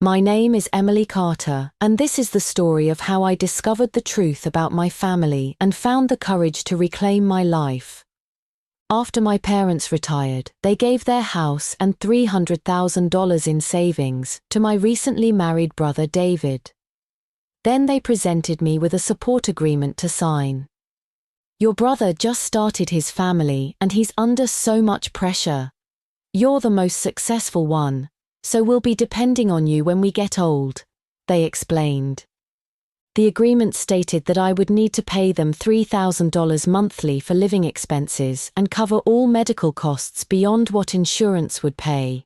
My name is Emily Carter, and this is the story of how I discovered the truth about my family and found the courage to reclaim my life. After my parents retired, they gave their house and $300,000 in savings to my recently married brother David. Then they presented me with a support agreement to sign. "Your brother just started his family and he's under so much pressure. You're the most successful one, so we'll be depending on you when we get old," they explained. The agreement stated that I would need to pay them $3,000 monthly for living expenses and cover all medical costs beyond what insurance would pay.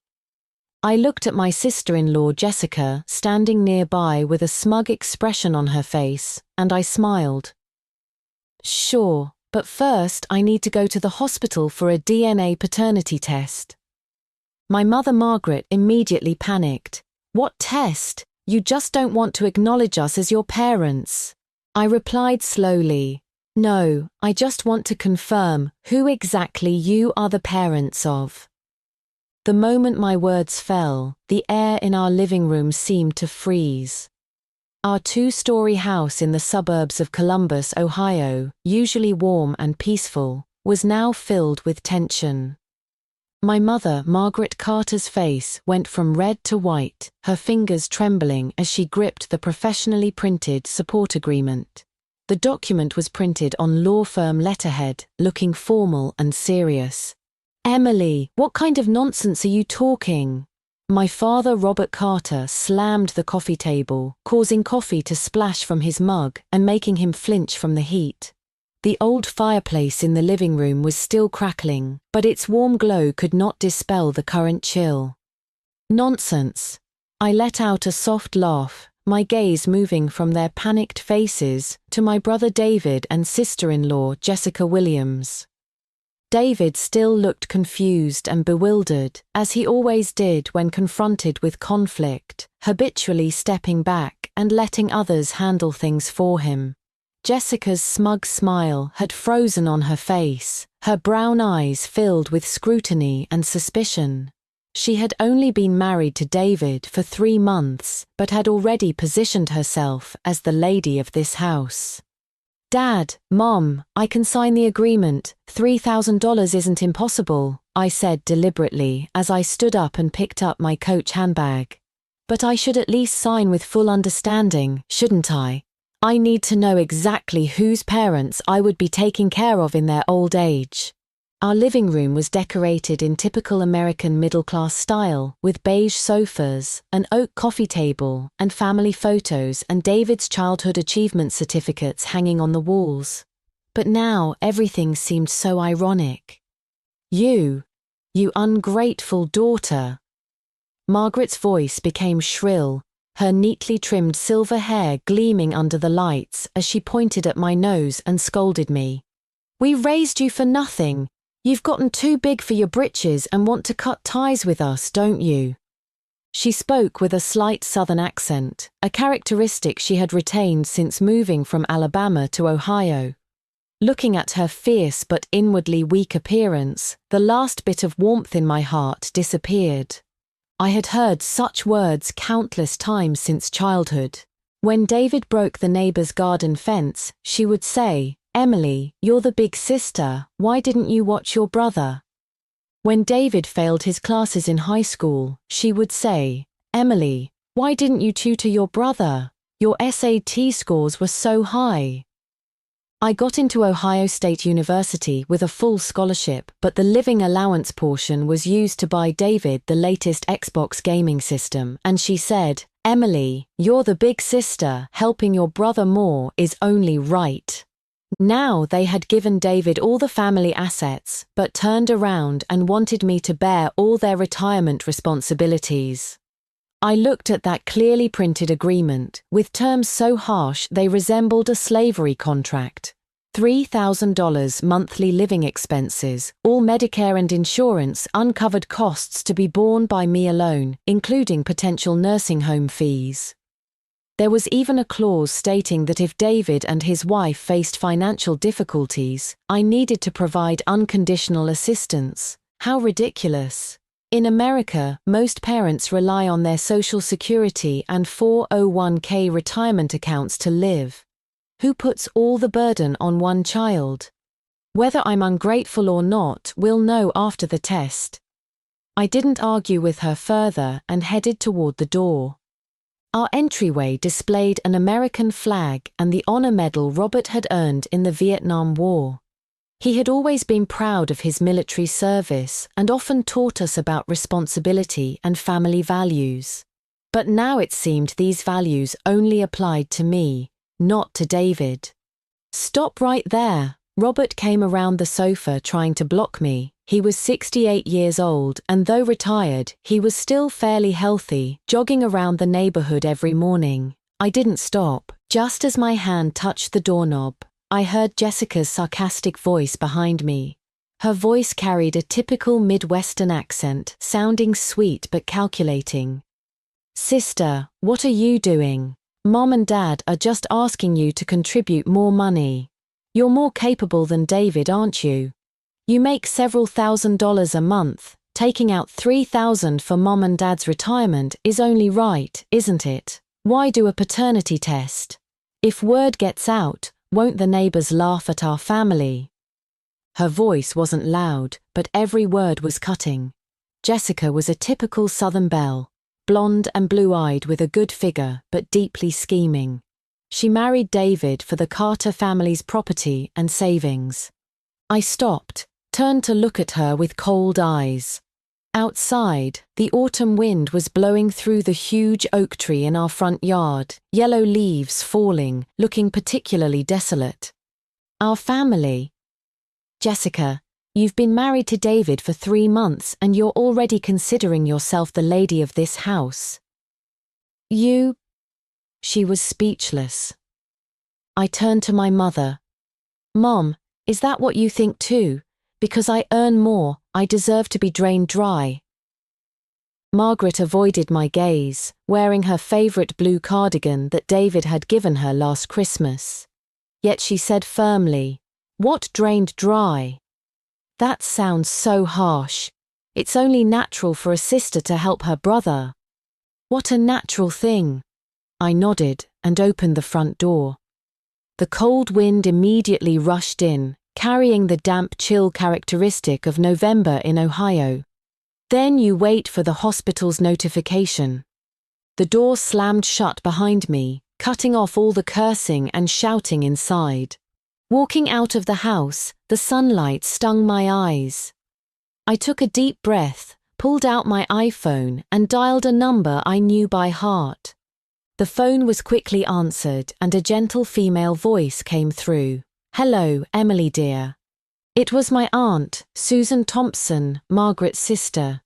I looked at my sister-in-law Jessica standing nearby with a smug expression on her face, and I smiled. "Sure, but first I need to go to the hospital for a DNA paternity test." My mother Margaret immediately panicked. "What test? You just don't want to acknowledge us as your parents." I replied slowly, "No, I just want to confirm who exactly you are the parents of." The moment my words fell, the air in our living room seemed to freeze. Our two-story house in the suburbs of Columbus, Ohio, usually warm and peaceful, was now filled with tension. My mother, Margaret Carter's face went from red to white, her fingers trembling as she gripped the professionally printed support agreement. The document was printed on law firm letterhead, looking formal and serious. "Emily, what kind of nonsense are you talking?" My father, Robert Carter, slammed the coffee table, causing coffee to splash from his mug and making him flinch from the heat. The old fireplace in the living room was still crackling, but its warm glow could not dispel the current chill. "Nonsense." I let out a soft laugh, my gaze moving from their panicked faces to my brother David and sister-in-law Jessica Williams. David still looked confused and bewildered, as he always did when confronted with conflict, habitually stepping back and letting others handle things for him. Jessica's smug smile had frozen on her face, her brown eyes filled with scrutiny and suspicion. She had only been married to David for 3 months, but had already positioned herself as the lady of this house. "Dad, Mom, I can sign the agreement. $3,000 isn't impossible," I said deliberately as I stood up and picked up my Coach handbag. "But I should at least sign with full understanding, shouldn't I? I need to know exactly whose parents I would be taking care of in their old age." Our living room was decorated in typical American middle-class style, with beige sofas, an oak coffee table, and family photos and David's childhood achievement certificates hanging on the walls. But now everything seemed so ironic. You ungrateful daughter." Margaret's voice became shrill, her neatly trimmed silver hair gleaming under the lights as she pointed at my nose and scolded me. "We raised you for nothing. You've gotten too big for your britches and want to cut ties with us, don't you?" She spoke with a slight southern accent, a characteristic she had retained since moving from Alabama to Ohio. Looking at her fierce but inwardly weak appearance, the last bit of warmth in my heart disappeared. I had heard such words countless times since childhood. When David broke the neighbor's garden fence, she would say, "Emily, you're the big sister, why didn't you watch your brother?" When David failed his classes in high school, she would say, "Emily, why didn't you tutor your brother? Your SAT scores were so high." I got into Ohio State University with a full scholarship, but the living allowance portion was used to buy David the latest Xbox gaming system, and she said, "Emily, you're the big sister, helping your brother more is only right." Now they had given David all the family assets, but turned around and wanted me to bear all their retirement responsibilities. I looked at that clearly printed agreement, with terms so harsh they resembled a slavery contract. $3,000 monthly living expenses, all Medicare and insurance uncovered costs to be borne by me alone, including potential nursing home fees. There was even a clause stating that if David and his wife faced financial difficulties, I needed to provide unconditional assistance. How ridiculous. In America, most parents rely on their Social Security and 401k retirement accounts to live. Who puts all the burden on one child? Whether I'm ungrateful or not, we'll know after the test. I didn't argue with her further and headed toward the door. Our entryway displayed an American flag and the honor medal Robert had earned in the Vietnam War. He had always been proud of his military service and often taught us about responsibility and family values. But now it seemed these values only applied to me, not to David. "Stop right there." Robert came around the sofa trying to block me. He was 68 years old, and though retired, he was still fairly healthy, jogging around the neighborhood every morning. I didn't stop. Just as my hand touched the doorknob, I heard Jessica's sarcastic voice behind me. Her voice carried a typical Midwestern accent, sounding sweet but calculating. "Sister, what are you doing? Mom and Dad are just asking you to contribute more money. You're more capable than David, aren't you? You make several $1,000s a month. Taking out $3,000 for Mom and Dad's retirement is only right, isn't it? Why do a paternity test? If word gets out, won't the neighbors laugh at our family?" Her voice wasn't loud, but every word was cutting. Jessica was a typical Southern belle, blonde and blue-eyed with a good figure but deeply scheming. She married David for the Carter family's property and savings. I stopped, turned to look at her with cold eyes. Outside, the autumn wind was blowing through the huge oak tree in our front yard, yellow leaves falling, looking particularly desolate. "Our family." "Jessica, you've been married to David for 3 months and you're already considering yourself the lady of this house." "You—" She was speechless. I turned to my mother. "Mom, is that what you think too? Because I earn more, I deserve to be drained dry." Margaret avoided my gaze, wearing her favorite blue cardigan that David had given her last Christmas. Yet she said firmly, "What drained dry? That sounds so harsh. It's only natural for a sister to help her brother." "What a natural thing." I nodded and opened the front door. The cold wind immediately rushed in, carrying the damp chill characteristic of November in Ohio. Then you wait for the hospital's notification. The door slammed shut behind me, cutting off all the cursing and shouting inside. Walking out of the house, the sunlight stung my eyes. I took a deep breath, pulled out my iPhone, and dialed a number I knew by heart. The phone was quickly answered and a gentle female voice came through. "Hello, Emily dear." It was my aunt, Susan Thompson, Margaret's sister.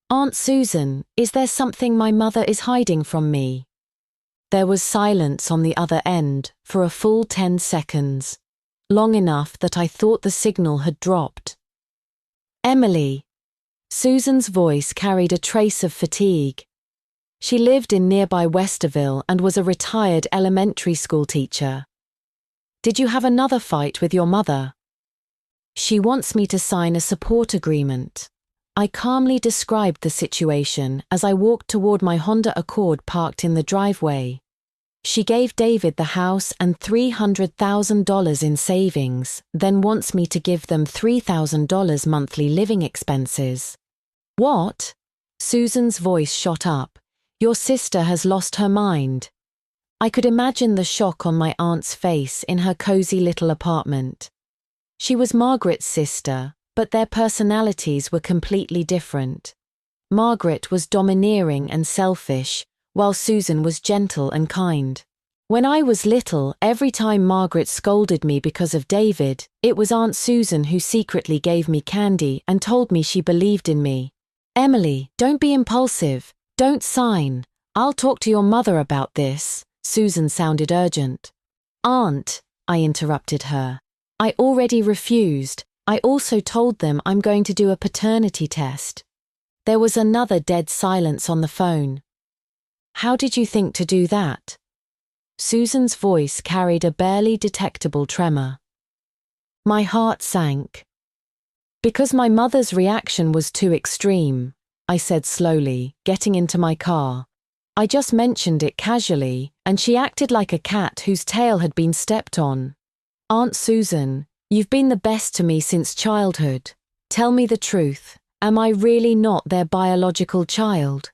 "Aunt Susan, is there something my mother is hiding from me?" There was silence on the other end for a full 10 seconds, long enough that I thought the signal had dropped. "Emily." Susan's voice carried a trace of fatigue. She lived in nearby Westerville and was a retired elementary school teacher. "Did you have another fight with your mother?" "She wants me to sign a support agreement." I calmly described the situation as I walked toward my Honda Accord parked in the driveway. "She gave David the house and $300,000 in savings, then wants me to give them $3,000 monthly living expenses." "What?" Susan's voice shot up. "Your sister has lost her mind." I could imagine the shock on my aunt's face in her cozy little apartment. She was Margaret's sister, but their personalities were completely different. Margaret was domineering and selfish, while Susan was gentle and kind. When I was little, every time Margaret scolded me because of David, it was Aunt Susan who secretly gave me candy and told me she believed in me. "Emily, don't be impulsive. Don't sign. I'll talk to your mother about this." Susan sounded urgent. "Aunt," I interrupted her. "I already refused. I also told them I'm going to do a paternity test." There was another dead silence on the phone. "How did you think to do that?" Susan's voice carried a barely detectable tremor. My heart sank. Because my mother's reaction was too extreme. I said slowly, getting into my car. I just mentioned it casually, and she acted like a cat whose tail had been stepped on. Aunt Susan, you've been the best to me since childhood. Tell me the truth, am I really not their biological child?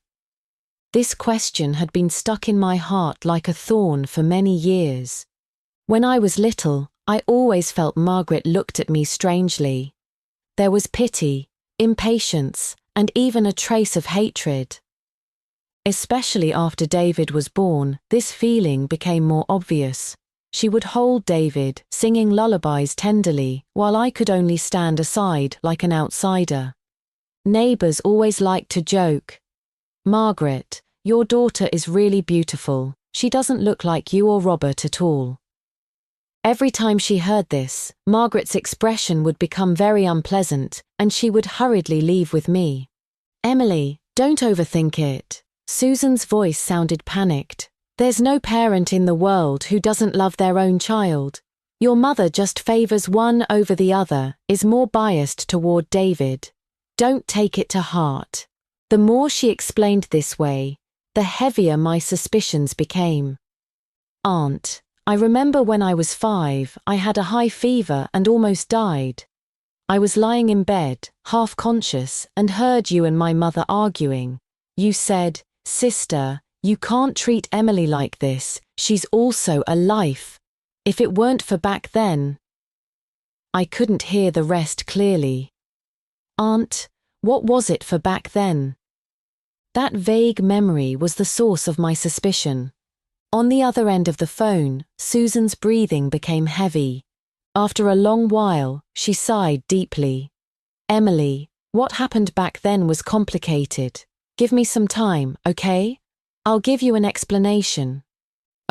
This question had been stuck in my heart like a thorn for many years. When I was little, I always felt Margaret looked at me strangely. There was pity, impatience, and even a trace of hatred. Especially after David was born, this feeling became more obvious. She would hold David, singing lullabies tenderly, while I could only stand aside like an outsider. Neighbors always liked to joke. Margaret, your daughter is really beautiful. She doesn't look like you or Robert at all. Every time she heard this, Margaret's expression would become very unpleasant, and she would hurriedly leave with me. Emily, don't overthink it. Susan's voice sounded panicked. There's no parent in the world who doesn't love their own child. Your mother just favors one over the other, is more biased toward David. Don't take it to heart. The more she explained this way, the heavier my suspicions became. Aunt, I remember when I was 5, I had a high fever and almost died. I was lying in bed, half conscious, and heard you and my mother arguing. You said, "Sister, you can't treat Emily like this, she's also a life. If it weren't for back then." I couldn't hear the rest clearly. Aunt, what was it for back then? That vague memory was the source of my suspicion. On the other end of the phone, Susan's breathing became heavy. After a long while, she sighed deeply. Emily, what happened back then was complicated. Give me some time, okay? I'll give you an explanation.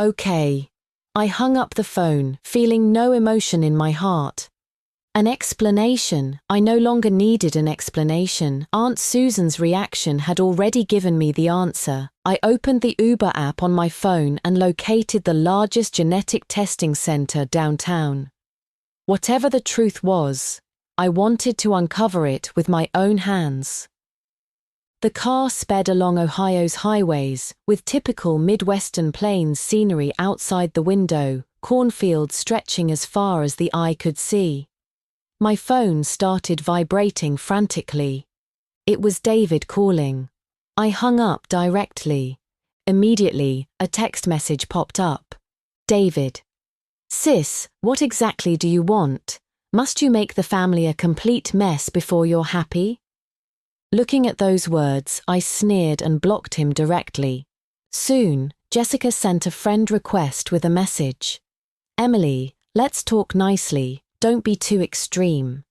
Okay. I hung up the phone, feeling no emotion in my heart. An explanation? I no longer needed an explanation. Aunt Susan's reaction had already given me the answer. I opened the Uber app on my phone and located the largest genetic testing center downtown. Whatever the truth was, I wanted to uncover it with my own hands. The car sped along Ohio's highways, with typical Midwestern plains scenery outside the window, cornfields stretching as far as the eye could see. My phone started vibrating frantically. It was David calling. I hung up directly. Immediately, a text message popped up. David. Sis, what exactly do you want? Must you make the family a complete mess before you're happy? Looking at those words, I sneered and blocked him directly. Soon, Jessica sent a friend request with a message. Emily, let's talk nicely. Don't be too extreme.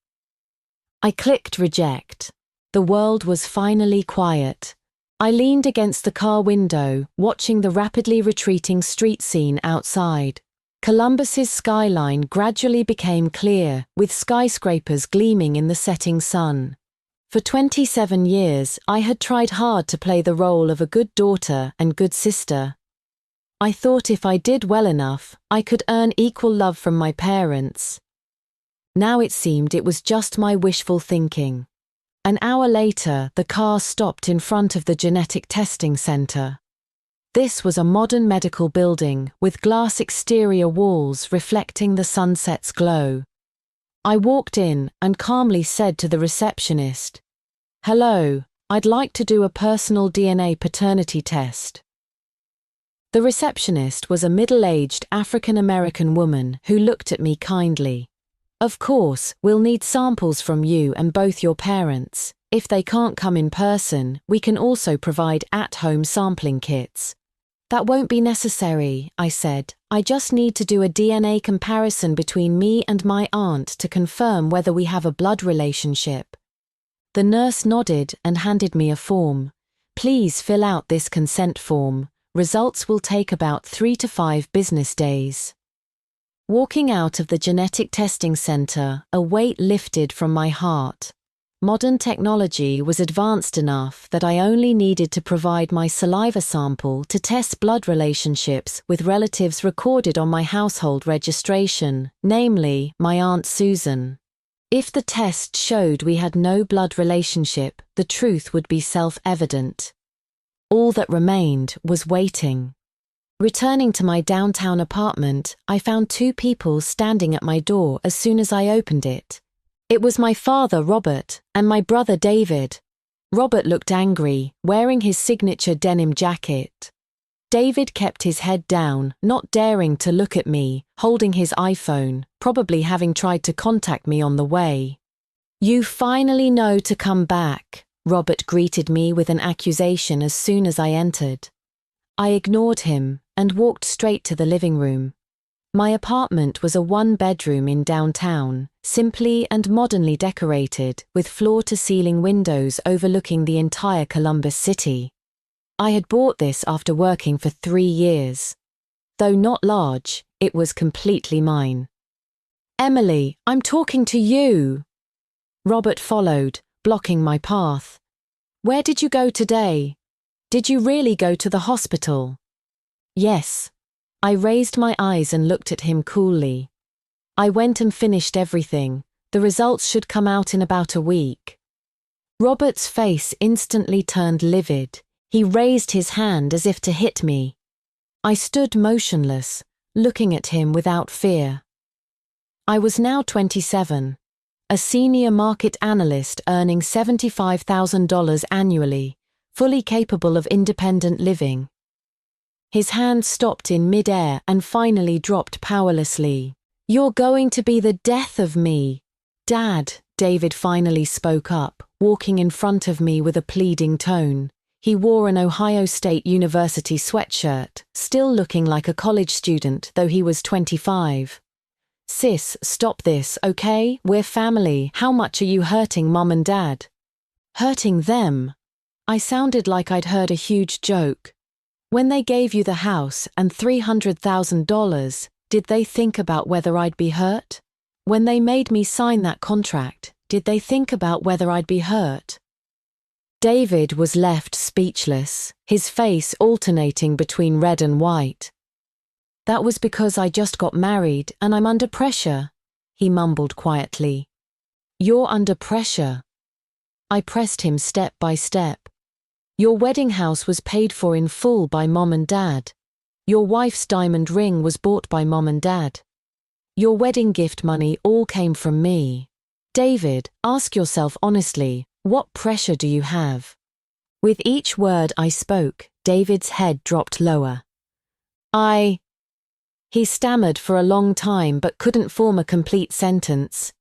I clicked reject. The world was finally quiet. I leaned against the car window, watching the rapidly retreating street scene outside. Columbus's skyline gradually became clear, with skyscrapers gleaming in the setting sun. For 27 years, I had tried hard to play the role of a good daughter and good sister. I thought if I did well enough, I could earn equal love from my parents. Now it seemed it was just my wishful thinking. An hour later, the car stopped in front of the genetic testing center. This was a modern medical building with glass exterior walls reflecting the sunset's glow. I walked in and calmly said to the receptionist, "Hello, I'd like to do a personal DNA paternity test." The receptionist was a middle-aged African-American woman who looked at me kindly. "Of course, we'll need samples from you and both your parents. If they can't come in person, we can also provide at-home sampling kits." "That won't be necessary," I said. "I just need to do a DNA comparison between me and my aunt to confirm whether we have a blood relationship." The nurse nodded and handed me a form. "Please fill out this consent form. Results will take about 3 to 5 business days." Walking out of the genetic testing center, a weight lifted from my heart. Modern technology was advanced enough that I only needed to provide my saliva sample to test blood relationships with relatives recorded on my household registration, namely, my Aunt Susan. If the test showed we had no blood relationship, the truth would be self-evident. All that remained was waiting. Returning to my downtown apartment, I found two people standing at my door as soon as I opened it. It was my father, Robert, and my brother, David. Robert looked angry, wearing his signature denim jacket. David kept his head down, not daring to look at me, holding his iPhone, probably having tried to contact me on the way. "You finally know to come back," Robert greeted me with an accusation as soon as I entered. I ignored him and walked straight to the living room. My apartment was a one-bedroom in downtown, simply and modernly decorated, with floor-to-ceiling windows overlooking the entire Columbus City. I had bought this after working for 3 years. Though not large, it was completely mine. "Emily, I'm talking to you." Robert followed, blocking my path. "Where did you go today? Did you really go to the hospital?" "Yes." I raised my eyes and looked at him coolly. "I went and finished everything. The results should come out in about a week." Robert's face instantly turned livid. He raised his hand as if to hit me. I stood motionless, looking at him without fear. I was now 27, a senior market analyst earning $75,000 annually, fully capable of independent living. His hand stopped in mid-air and finally dropped powerlessly. "You're going to be the death of me, Dad," David finally spoke up, walking in front of me with a pleading tone. He wore an Ohio State University sweatshirt, still looking like a college student, though he was 25. "Sis, stop this, okay? We're family. How much are you hurting Mom and Dad?" "Hurting them?" I sounded like I'd heard a huge joke. "When they gave you the house and $300,000, did they think about whether I'd be hurt? When they made me sign that contract, did they think about whether I'd be hurt?" David was left speechless, his face alternating between red and white. "That was because I just got married and I'm under pressure," he mumbled quietly. "You're under pressure." I pressed him step by step. "Your wedding house was paid for in full by Mom and Dad. Your wife's diamond ring was bought by Mom and Dad. Your wedding gift money all came from me. David, ask yourself honestly, what pressure do you have?" With each word I spoke, David's head dropped lower. He stammered for a long time but couldn't form a complete sentence.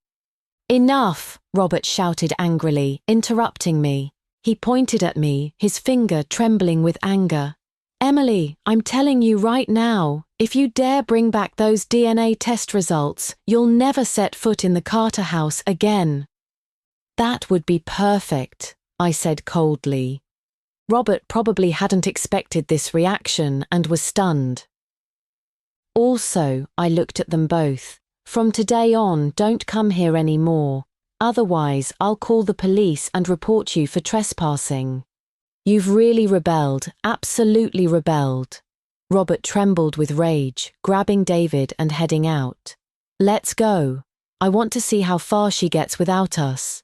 "Enough!" Robert shouted angrily, interrupting me. He pointed at me, his finger trembling with anger. "Emily, I'm telling you right now, if you dare bring back those DNA test results, you'll never set foot in the Carter house again." "That would be perfect," I said coldly. Robert probably hadn't expected this reaction and was stunned. "Also," I looked at them both, "from today on, don't come here anymore. Otherwise, I'll call the police and report you for trespassing. You've really rebelled, absolutely rebelled." Robert trembled with rage, grabbing David and heading out. "Let's go. I want to see how far she gets without us."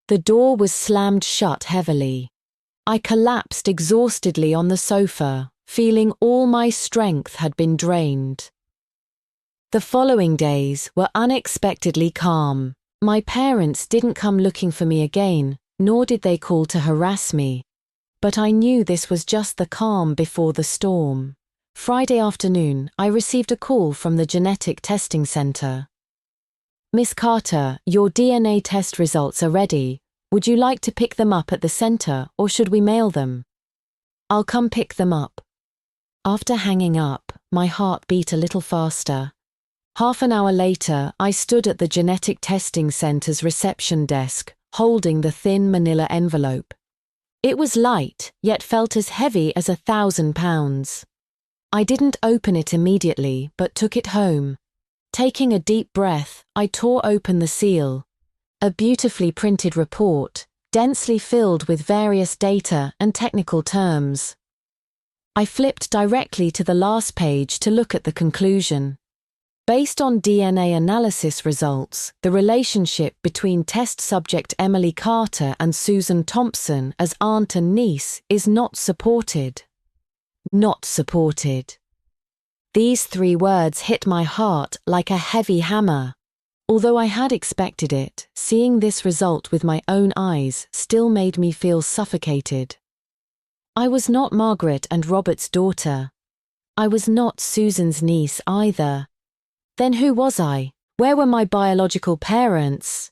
The door was slammed shut heavily. I collapsed exhaustedly on the sofa, feeling all my strength had been drained. The following days were unexpectedly calm. My parents didn't come looking for me again, nor did they call to harass me. But I knew this was just the calm before the storm. Friday afternoon, I received a call from the genetic testing center. "Miss Carter, your DNA test results are ready. Would you like to pick them up at the center, or should we mail them?" "I'll come pick them up." After hanging up, my heart beat a little faster. Half an hour later, I stood at the genetic testing center's reception desk, holding the thin manila envelope. It was light, yet felt as heavy as 1,000 pounds. I didn't open it immediately, but took it home. Taking a deep breath, I tore open the seal. A beautifully printed report, densely filled with various data and technical terms. I flipped directly to the last page to look at the conclusion. Based on DNA analysis results, the relationship between test subject Emily Carter and Susan Thompson as aunt and niece is not supported. Not supported. These 3 words hit my heart like a heavy hammer. Although I had expected it, seeing this result with my own eyes still made me feel suffocated. I was not Margaret and Robert's daughter. I was not Susan's niece either. Then who was I? Where were my biological parents?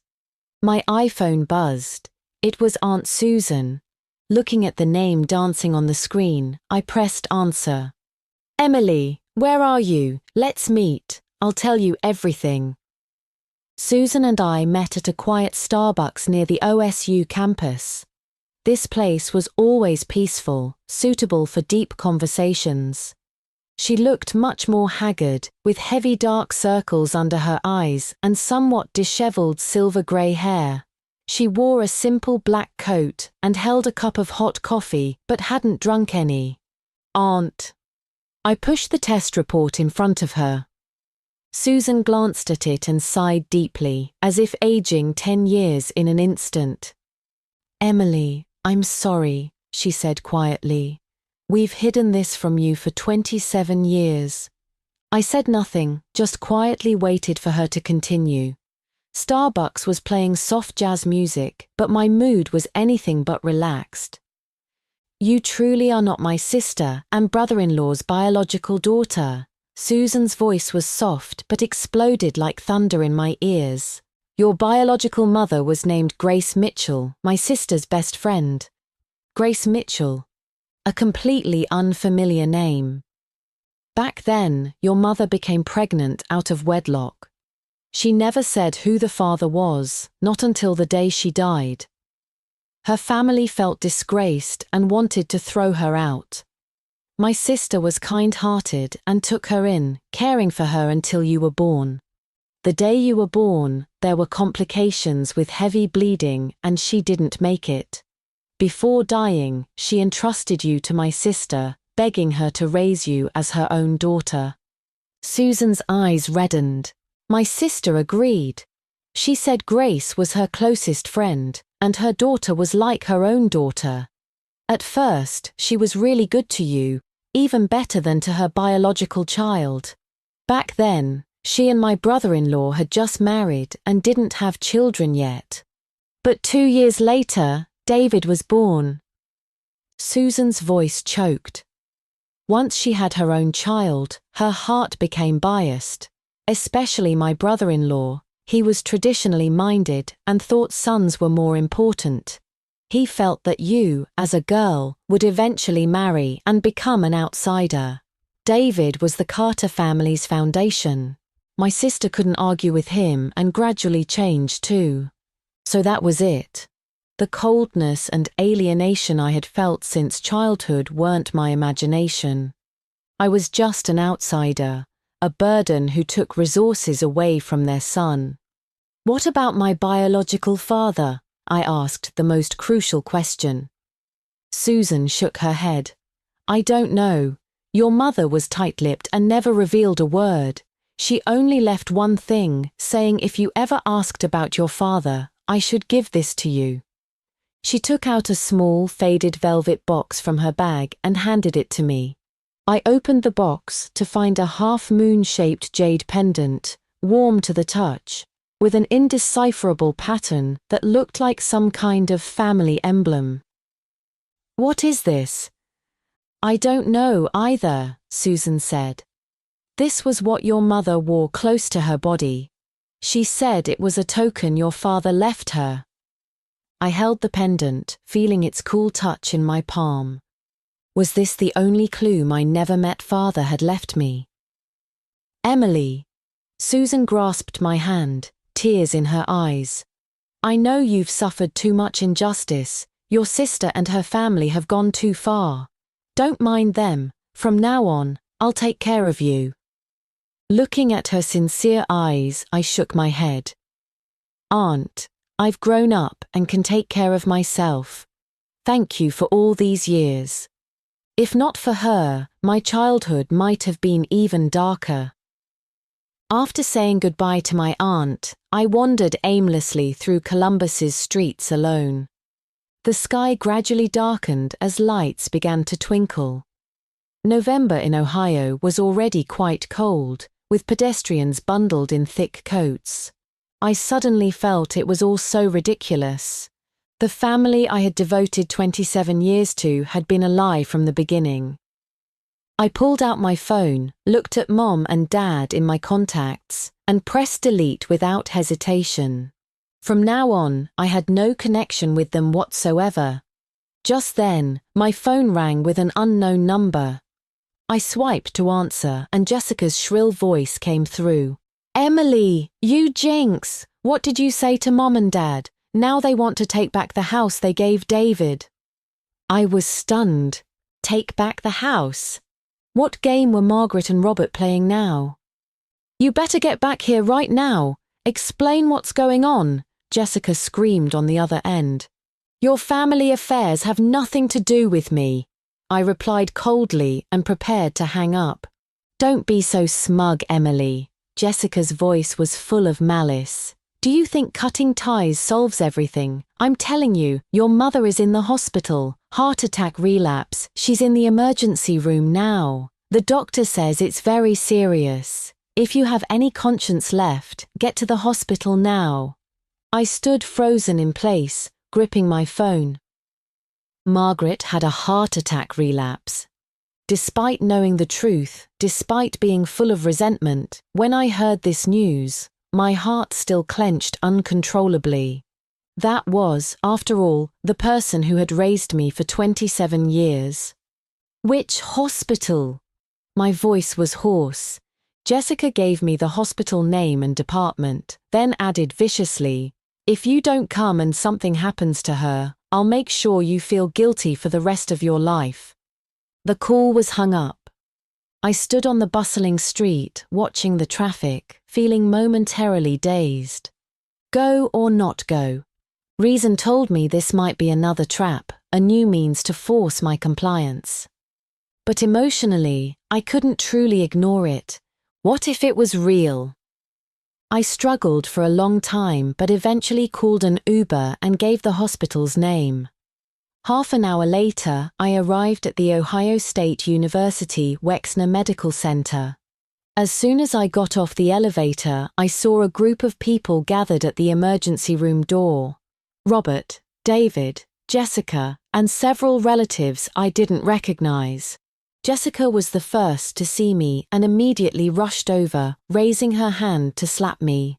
My iPhone buzzed. It was Aunt Susan. Looking at the name dancing on the screen, I pressed answer. Emily, where are you? Let's meet. I'll tell you everything. Susan and I met at a quiet Starbucks near the OSU campus. This place was always peaceful, suitable for deep conversations. She looked much more haggard, with heavy dark circles under her eyes and somewhat disheveled silver-grey hair. She wore a simple black coat and held a cup of hot coffee but hadn't drunk any. Aunt. I pushed the test report in front of her. Susan glanced at it and sighed deeply, as if aging 10 years in an instant. Emily, I'm sorry, she said quietly. We've hidden this from you for 27 years. I said nothing, just quietly waited for her to continue. Starbucks was playing soft jazz music, but my mood was anything but relaxed. You truly are not my sister and brother-in-law's biological daughter. Susan's voice was soft but exploded like thunder in my ears. Your biological mother was named Grace Mitchell, my sister's best friend. Grace Mitchell. A completely unfamiliar name. Back then, your mother became pregnant out of wedlock. She never said who the father was, not until the day she died. Her family felt disgraced and wanted to throw her out. My sister was kind-hearted and took her in, caring for her until you were born. The day you were born, there were complications with heavy bleeding and she didn't make it. Before dying, she entrusted you to my sister, begging her to raise you as her own daughter. Susan's eyes reddened. My sister agreed. She said Grace was her closest friend, and her daughter was like her own daughter. At first, she was really good to you, even better than to her biological child. Back then, she and my brother-in-law had just married and didn't have children yet. But 2 years later, David was born. Susan's voice choked. Once she had her own child, her heart became biased. Especially my brother-in-law. He was traditionally minded and thought sons were more important. He felt that you, as a girl, would eventually marry and become an outsider. David was the Carter family's foundation. My sister couldn't argue with him and gradually changed too. So that was it. The coldness and alienation I had felt since childhood weren't my imagination. I was just an outsider, a burden who took resources away from their son. What about my biological father? I asked the most crucial question. Susan shook her head. I don't know. Your mother was tight-lipped and never revealed a word. She only left one thing, saying if you ever asked about your father, I should give this to you. She took out a small, faded velvet box from her bag and handed it to me. I opened the box to find a half-moon-shaped jade pendant, warm to the touch, with an indecipherable pattern that looked like some kind of family emblem. What is this? I don't know either, Susan said. This was what your mother wore close to her body. She said it was a token your father left her. I held the pendant, feeling its cool touch in my palm. Was this the only clue my never-met father had left me? Emily. Susan grasped my hand, tears in her eyes. I know you've suffered too much injustice. Your sister and her family have gone too far. Don't mind them. From now on, I'll take care of you. Looking at her sincere eyes, I shook my head. Aunt, I've grown up and can take care of myself. Thank you for all these years. If not for her, my childhood might have been even darker. After saying goodbye to my aunt, I wandered aimlessly through Columbus's streets alone. The sky gradually darkened as lights began to twinkle. November in Ohio was already quite cold, with pedestrians bundled in thick coats. I suddenly felt it was all so ridiculous. The family I had devoted 27 years to had been a lie from the beginning. I pulled out my phone, looked at Mom and Dad in my contacts, and pressed delete without hesitation. From now on, I had no connection with them whatsoever. Just then, my phone rang with an unknown number. I swiped to answer, and Jessica's shrill voice came through. "Emily, you jinx! What did you say to Mom and Dad? Now they want to take back the house they gave David." I was stunned. Take back the house? What game were Margaret and Robert playing now? "You better get back here right now. Explain what's going on," Jessica screamed on the other end. "Your family affairs have nothing to do with me," I replied coldly and prepared to hang up. "Don't be so smug, Emily." Jessica's voice was full of malice. "Do you think cutting ties solves everything? I'm telling you, your mother is in the hospital. Heart attack relapse. She's in the emergency room now. The doctor says it's very serious. If you have any conscience left, get to the hospital now." I stood frozen in place, gripping my phone. Margaret had a heart attack relapse. Despite knowing the truth, despite being full of resentment, when I heard this news, my heart still clenched uncontrollably. That was, after all, the person who had raised me for 27 years. "Which hospital?" My voice was hoarse. Jessica gave me the hospital name and department, then added viciously, "If you don't come and something happens to her, I'll make sure you feel guilty for the rest of your life." The call was hung up. I stood on the bustling street, watching the traffic, feeling momentarily dazed. Go or not go? Reason told me this might be another trap, a new means to force my compliance. But emotionally, I couldn't truly ignore it. What if it was real? I struggled for a long time but eventually called an Uber and gave the hospital's name. Half an hour later, I arrived at the Ohio State University Wexner Medical Center. As soon as I got off the elevator, I saw a group of people gathered at the emergency room door. Robert, David, Jessica, and several relatives I didn't recognize. Jessica was the first to see me and immediately rushed over, raising her hand to slap me.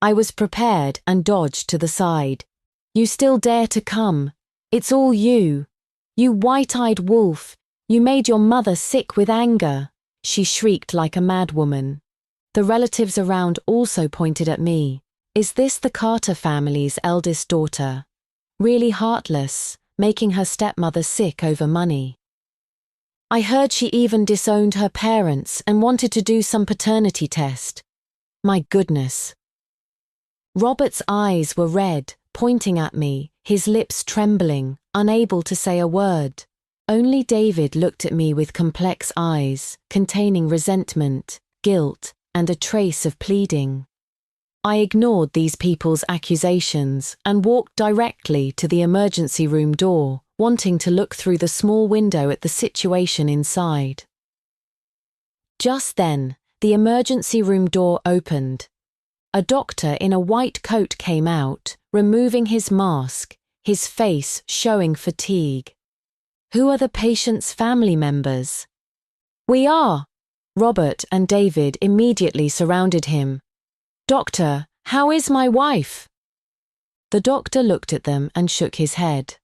I was prepared and dodged to the side. "You still dare to come? It's all you. You white-eyed wolf. You made your mother sick with anger," she shrieked like a madwoman. The relatives around also pointed at me. Is this the Carter family's eldest daughter? Really heartless, making her stepmother sick over money. I heard she even disowned her parents and wanted to do some paternity test. My goodness. Robert's eyes were red, pointing at me, his lips trembling, unable to say a word. Only David looked at me with complex eyes, containing resentment, guilt, and a trace of pleading. I ignored these people's accusations and walked directly to the emergency room door, wanting to look through the small window at the situation inside. Just then, the emergency room door opened. A doctor in a white coat came out, removing his mask, his face showing fatigue. "Who are the patient's family members?" "We are." Robert and David immediately surrounded him. "Doctor, how is my wife?" The doctor looked at them and shook his head.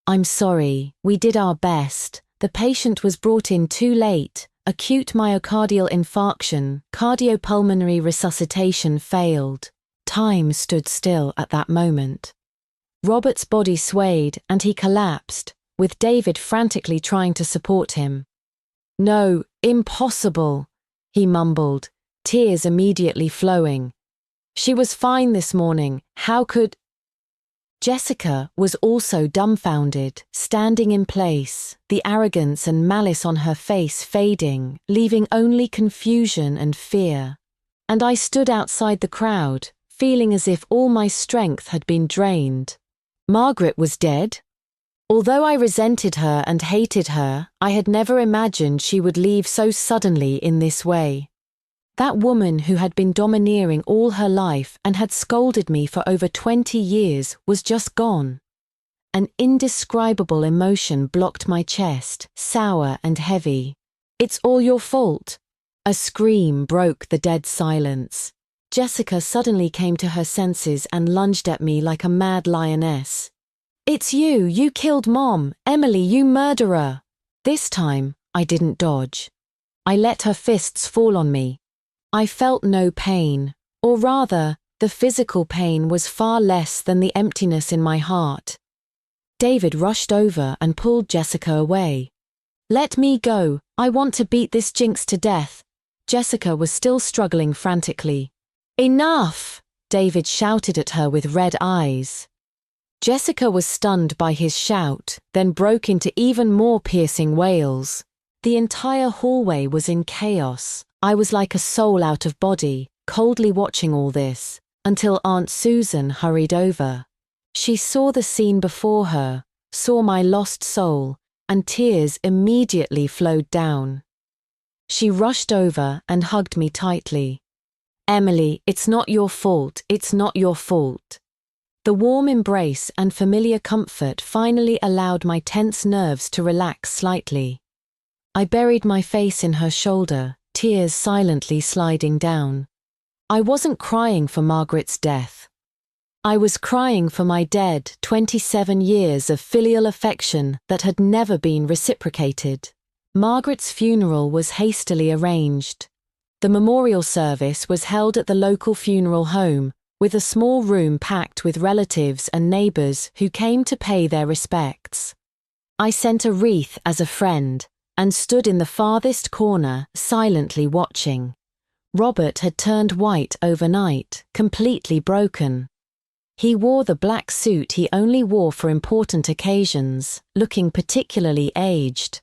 "I'm sorry, we did our best. The patient was brought in too late. Acute myocardial infarction, cardiopulmonary resuscitation failed." Time stood still at that moment. Robert's body swayed and he collapsed, with David frantically trying to support him. "No, impossible," he mumbled, tears immediately flowing. "She was fine this morning. How could—" Jessica was also dumbfounded, standing in place, the arrogance and malice on her face fading, leaving only confusion and fear. and I stood outside the crowd, feeling as if all my strength had been drained. Margaret was dead? Although I resented her and hated her, I had never imagined she would leave so suddenly in this way. That woman who had been domineering all her life and had scolded me for over 20 years was just gone. An indescribable emotion blocked my chest, sour and heavy. "It's all your fault." A scream broke the dead silence. Jessica suddenly came to her senses and lunged at me like a mad lioness. "It's you! You killed Mom! Emily, you murderer!" This time, I didn't dodge. I let her fists fall on me. I felt no pain, or rather, the physical pain was far less than the emptiness in my heart. David rushed over and pulled Jessica away. "Let me go, I want to beat this jinx to death." Jessica was still struggling frantically. "Enough!" David shouted at her with red eyes. Jessica was stunned by his shout, then broke into even more piercing wails. The entire hallway was in chaos. I was like a soul out of body, coldly watching all this, until Aunt Susan hurried over. She saw the scene before her, saw my lost soul, and tears immediately flowed down. She rushed over and hugged me tightly. "Emily, it's not your fault, it's not your fault." The warm embrace and familiar comfort finally allowed my tense nerves to relax slightly. I buried my face in her shoulder, tears silently sliding down. I wasn't crying for Margaret's death. I was crying for my dead 27 years of filial affection that had never been reciprocated. Margaret's funeral was hastily arranged. The memorial service was held at the local funeral home, with a small room packed with relatives and neighbors who came to pay their respects. I sent a wreath as a friend and stood in the farthest corner, silently watching. Robert had turned white overnight, completely broken. He wore the black suit he only wore for important occasions, looking particularly aged.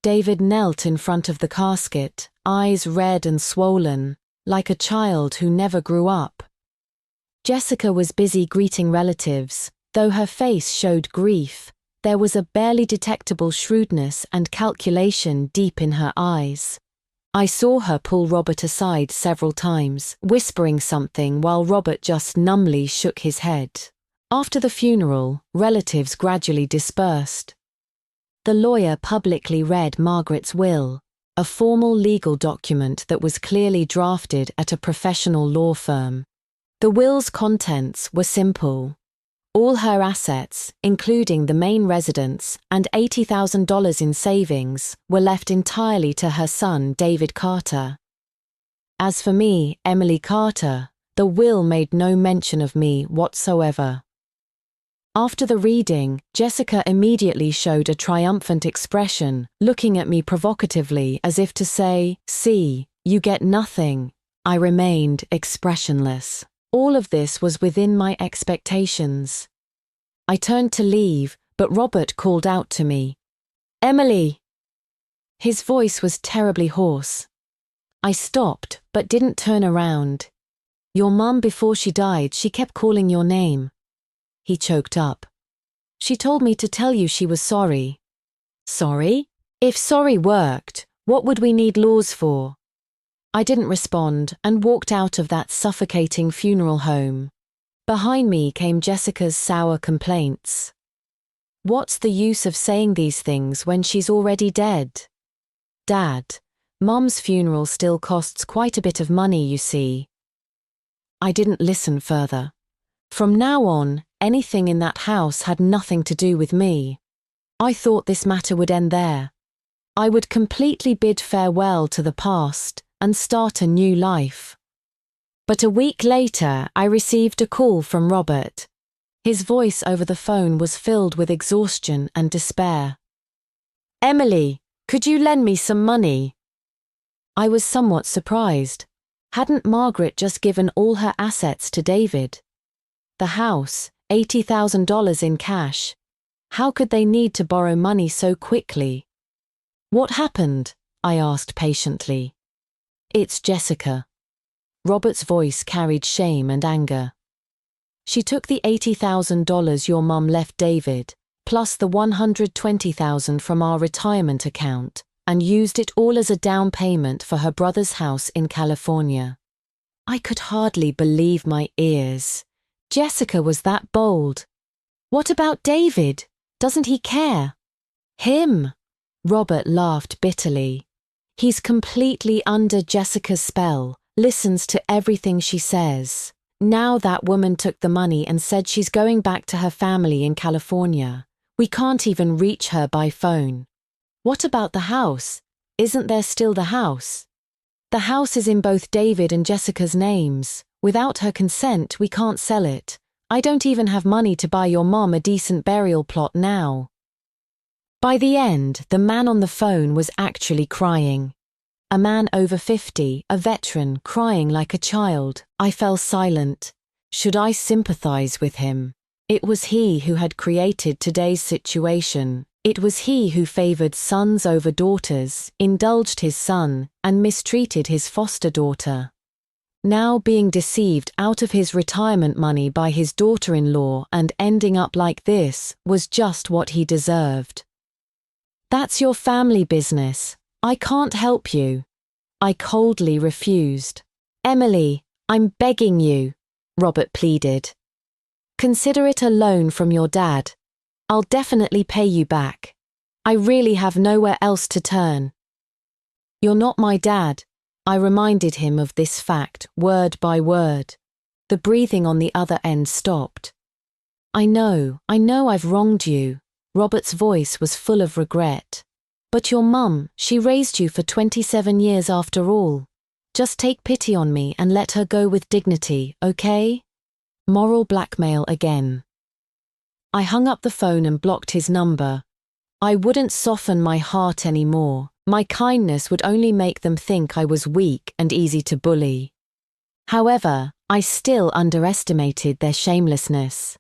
David knelt in front of the casket, eyes red and swollen, like a child who never grew up. Jessica was busy greeting relatives. Though her face showed grief, there was a barely detectable shrewdness and calculation deep in her eyes. I saw her pull Robert aside several times, whispering something while Robert just numbly shook his head. After the funeral, relatives gradually dispersed. The lawyer publicly read Margaret's will, a formal legal document that was clearly drafted at a professional law firm. The will's contents were simple. All her assets, including the main residence and $80,000 in savings, were left entirely to her son, David Carter. As for me, Emily Carter, the will made no mention of me whatsoever. After the reading, Jessica immediately showed a triumphant expression, looking at me provocatively as if to say, "See, you get nothing." I remained expressionless. All of this was within my expectations. I turned to leave, but Robert called out to me, "Emily!" His voice was terribly hoarse. I stopped, but didn't turn around. "Your mum, before she died, she kept calling your name." He choked up. "She told me to tell you she was sorry." "Sorry? If sorry worked, what would we need laws for?" I didn't respond and walked out of that suffocating funeral home. Behind me came Jessica's sour complaints. "What's the use of saying these things when she's already dead?" "Dad, Mum's funeral still costs quite a bit of money, you see." I didn't listen further. From now on, anything in that house had nothing to do with me. I thought this matter would end there. I would completely bid farewell to the past and start a new life. But a week later, I received a call from Robert. His voice over the phone was filled with exhaustion and despair. "Emily, could you lend me some money?" I was somewhat surprised. Hadn't Margaret just given all her assets to David? The house, $80,000 in cash. How could they need to borrow money so quickly? "What happened?" I asked patiently. "It's Jessica." Robert's voice carried shame and anger. She took the $80,000 your mum left David, plus the $120,000 from our retirement account, and used it all as a down payment for her brother's house in California. I could hardly believe my ears. Jessica was that bold. What about David? Doesn't he care? Him? Robert laughed bitterly. He's completely under Jessica's spell, listens to everything she says. Now that woman took the money and said she's going back to her family in California. We can't even reach her by phone. What about the house? Isn't there still the house? The house is in both David and Jessica's names. Without her consent, we can't sell it. I don't even have money to buy your mom a decent burial plot now. By the end, the man on the phone was actually crying. A man over 50, a veteran, crying like a child. I fell silent. Should I sympathize with him? It was he who had created today's situation. It was he who favored sons over daughters, indulged his son, and mistreated his foster daughter. Now being deceived out of his retirement money by his daughter-in-law and ending up like this was just what he deserved. That's your family business. I can't help you. I coldly refused. Emily, I'm begging you, Robert pleaded. Consider it a loan from your dad. I'll definitely pay you back. I really have nowhere else to turn. You're not my dad. I reminded him of this fact, word by word. The breathing on the other end stopped. I know I've wronged you. Robert's voice was full of regret. But your mum, she raised you for 27 years after all. Just take pity on me and let her go with dignity, okay? Moral blackmail again. I hung up the phone and blocked his number. I wouldn't soften my heart anymore. My kindness would only make them think I was weak and easy to bully. However, I still underestimated their shamelessness.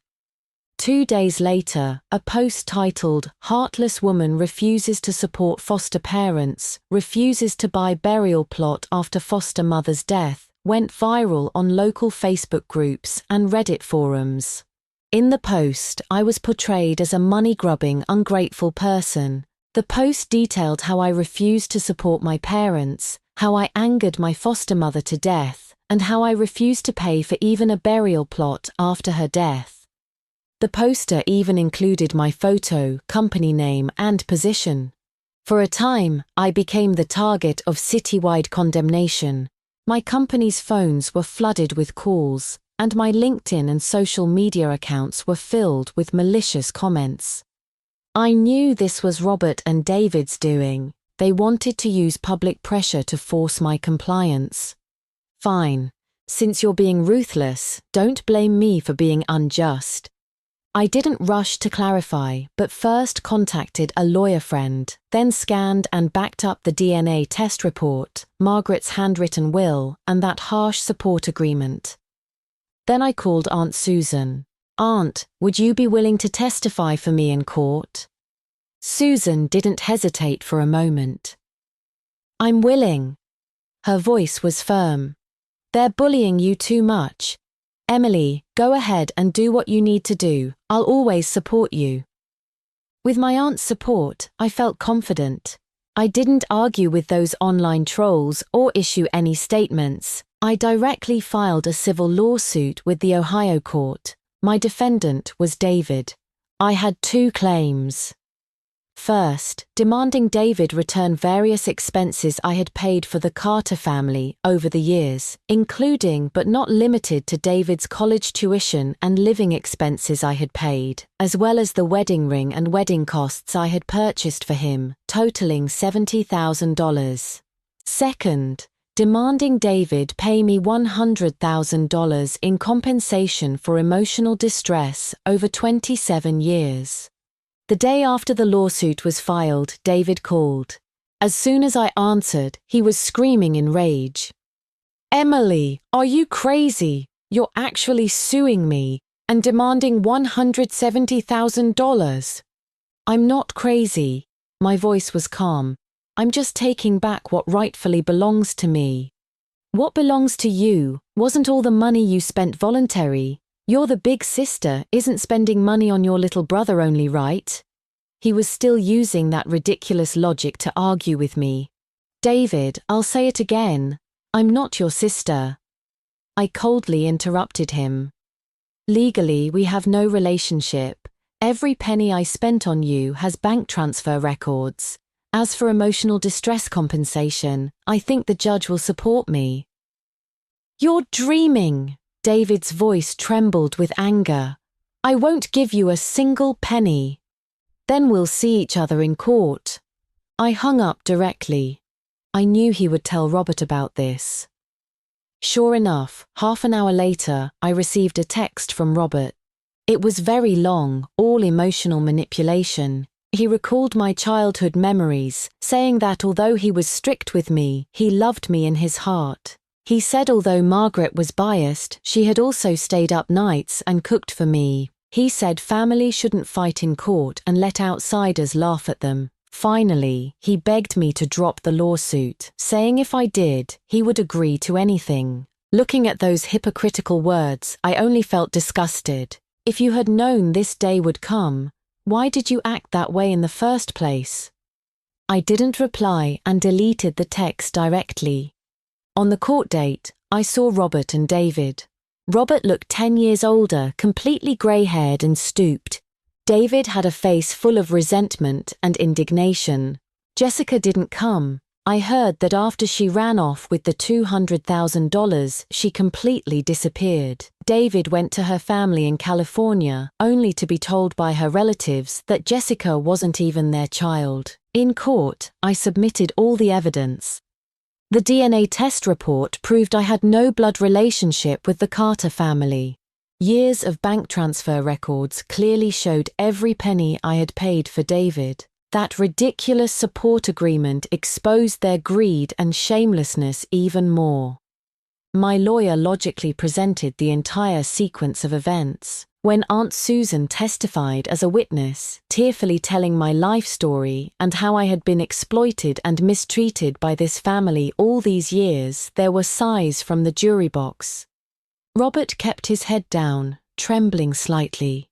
2 days later, a post titled, "Heartless Woman Refuses to Support Foster Parents, Refuses to Buy Burial Plot After Foster Mother's Death," went viral on local Facebook groups and Reddit forums. In the post, I was portrayed as a money-grubbing, ungrateful person. The post detailed how I refused to support my parents, how I angered my foster mother to death, and how I refused to pay for even a burial plot after her death. The poster even included my photo, company name, and position. For a time, I became the target of citywide condemnation. My company's phones were flooded with calls, and my LinkedIn and social media accounts were filled with malicious comments. I knew this was Robert and David's doing. They wanted to use public pressure to force my compliance. Fine. Since you're being ruthless, don't blame me for being unjust. I didn't rush to clarify, but first contacted a lawyer friend, then scanned and backed up the DNA test report, Margaret's handwritten will, and that harsh support agreement. Then I called Aunt Susan. "Aunt, would you be willing to testify for me in court?" Susan didn't hesitate for a moment. "I'm willing." Her voice was firm. "They're bullying you too much. Emily, go ahead and do what you need to do. I'll always support you." With my aunt's support, I felt confident. I didn't argue with those online trolls or issue any statements. I directly filed a civil lawsuit with the Ohio court. My defendant was David. I had 2 claims. First, demanding David return various expenses I had paid for the Carter family over the years, including but not limited to David's college tuition and living expenses I had paid, as well as the wedding ring and wedding costs I had purchased for him, totaling $70,000. Second, demanding David pay me $100,000 in compensation for emotional distress over 27 years. The day after the lawsuit was filed, David called. As soon as I answered, he was screaming in rage. "Emily, are you crazy? You're actually suing me and demanding $170,000. "I'm not crazy." My voice was calm. "I'm just taking back what rightfully belongs to me." What belongs to you? Wasn't all the money you spent voluntary? You're the big sister, isn't spending money on your little brother only right? He was still using that ridiculous logic to argue with me. David, I'll say it again. I'm not your sister. I coldly interrupted him. Legally, we have no relationship. Every penny I spent on you has bank transfer records. As for emotional distress compensation, I think the judge will support me. You're dreaming. David's voice trembled with anger. I won't give you a single penny. Then we'll see each other in court. I hung up directly. I knew he would tell Robert about this. Sure enough, half an hour later, I received a text from Robert. It was very long, all emotional manipulation. He recalled my childhood memories, saying that although he was strict with me, he loved me in his heart. He said although Margaret was biased, she had also stayed up nights and cooked for me. He said family shouldn't fight in court and let outsiders laugh at them. Finally, he begged me to drop the lawsuit, saying if I did, he would agree to anything. Looking at those hypocritical words, I only felt disgusted. If you had known this day would come, why did you act that way in the first place? I didn't reply and deleted the text directly. On the court date, I saw Robert and David. Robert looked 10 years older, completely grey-haired and stooped. David had a face full of resentment and indignation. Jessica didn't come. I heard that after she ran off with the $200,000, she completely disappeared. David went to her family in California, only to be told by her relatives that Jessica wasn't even their child. In court, I submitted all the evidence. The DNA test report proved I had no blood relationship with the Carter family. Years of bank transfer records clearly showed every penny I had paid for David. That ridiculous support agreement exposed their greed and shamelessness even more. My lawyer logically presented the entire sequence of events. When Aunt Susan testified as a witness, tearfully telling my life story and how I had been exploited and mistreated by this family all these years, there were sighs from the jury box. Robert kept his head down, trembling slightly.